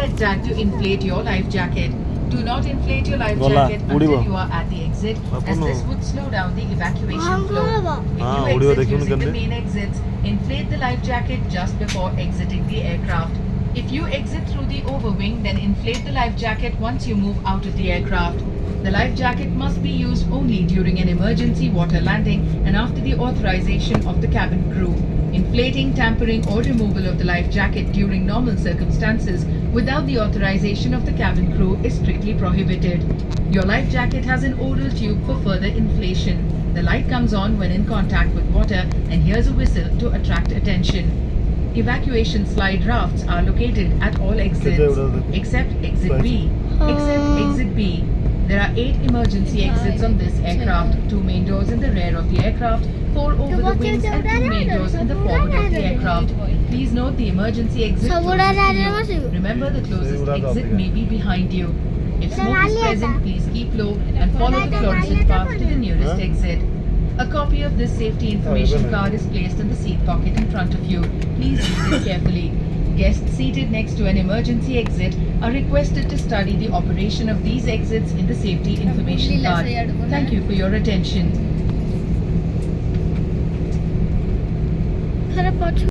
press that to inflate your life jacket. Do not inflate your life Gola, jacket udibo. until you are at the exit, as Apunu. this would slow down the evacuation flow. If Ah, you udibo exit dekhi using the unikande. main exits, inflate the life jacket just before exiting the aircraft. If you exit through the overwing, then inflate the life jacket once you move out of the aircraft. The life jacket must be used only during an emergency water landing and after the authorization of the cabin crew. Inflating, tampering, or removal of the life jacket during normal circumstances without the authorization of the cabin crew is strictly prohibited. Your life jacket has an oral tube for further inflation. The light comes on when in contact with water and hears a whistle to attract attention. Evacuation slide rafts are located at all exits, except exit B. Except exit B. There are 8 emergency exits on this aircraft, 2 main doors in the rear of the aircraft, 4 over the wings and 2 main doors in the forward of the aircraft. Please note the emergency exit closest to you. Remember the closest exit may be behind you. If smoke is present, please keep low and follow the fluorescent path to the nearest exit. A copy of this safety information card is placed in the seat pocket in front of you. Please read it carefully. Guests seated next to an emergency exit are requested to study the operation of these exits in the safety information card. Thank you for your attention.